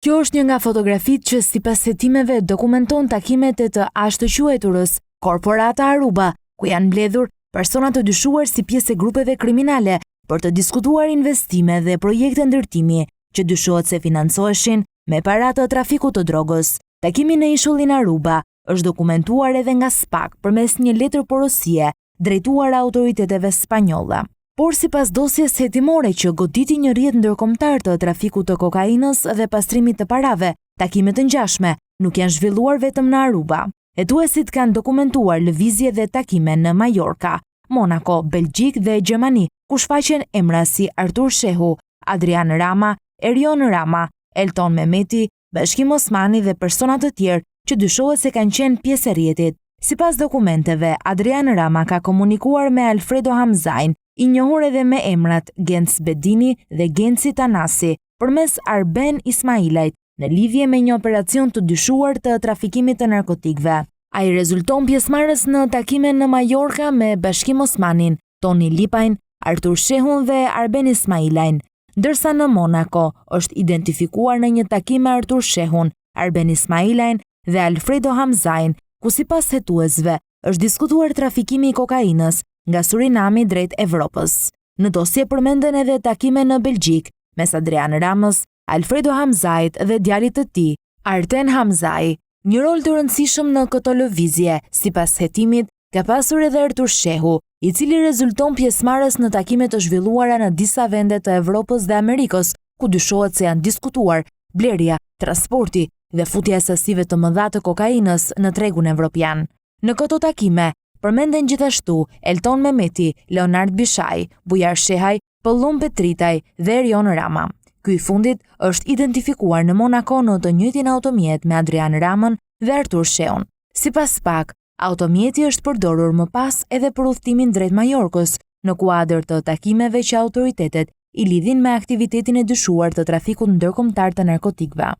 Kjo është një nga fotografitë që sipas hetimeve dokumenton takimet e të ashtëquajturës Korporata Aruba, ku janë mbledhur persona të dyshuar si pjesë e grupeve kriminale për të diskutuar investime dhe projekte ndërtimi që dyshohet se financoheshin me para të trafikut të drogës. Takimi në ishullin Aruba është dokumentuar edhe nga SPAK përmes një letër porosie drejtuar autoriteteve spanjolle. Por sipas dosjes hetimore që goditi një rrjet ndërkombëtar të trafikut të kokainës dhe pastrimit të parave, takimet të ngjashme nuk janë zhvilluar vetëm në Aruba. Hetuesit kanë dokumentuar lëvizje dhe takime në Majorka, Monaco, Belgjik dhe Gjermani, ku shfaqen emra si Artur Shehu, Adrian Rama, Erion Rama, Elton Mehmeti, Bashkim Osmani dhe persona të tjerë që dyshohet se kanë qenë pjesë e rrjetit. Sipas dokumenteve, Adrian Rama ka komunikuar me Alfredo Hamzain, i njohur edhe me emrat Genc Bedini dhe Genci Tanasi, përmes Arben Ismailajt në lidhje me një operacion të dyshuar të trafikimit të narkotikëve. Ai rezulton pjesëmarrës në takime në Majorka me Bashkim Osmanin, Toni Lipajn, Artur Shehun dhe Arben Ismailajn, ndërsa në Monaco është identifikuar në një takim me Artur Shehun, Arben Ismailajn dhe Alfredo Hamzain, ku sipas hetuesve është diskutuar trafikimi i kokainës nga Surinami drejt Evropës. Në dosje përmenden edhe takime në Belgjik mes Adrian Ramës, Alfredo Hamzait dhe djalit të tij, Arten Hamzai. Një rol të rëndësishëm në këto lëvizje, sipas hetimit, ka pasur edhe Artur Shehu, i cili rezulton pjesëmarrës në takime të zhvilluara në disa vende të Evropës dhe Amerikës, ku dyshohet se janë diskutuar blerja, transporti dhe futja e sasive të mëdha të kokainës në tregun evropian. Në këto takime përmenden gjithashtu Elton Mehmeti, Leonard Bishaj, Bujar Shehaj, Pëllum Petritaj dhe Erion Rama. Ky i fundit është identifikuar në Monaco në të njëjtin automjet me Adrian Ramën dhe Artur Shehun. Sipas SPAK, automjeti është përdorur më pas edhe për udhëtimin drejt Majorkës, në kuadër të takimeve që autoritetet i lidhin me aktivitetin e dyshuar të trafikut ndërkombëtar të narkotikëve.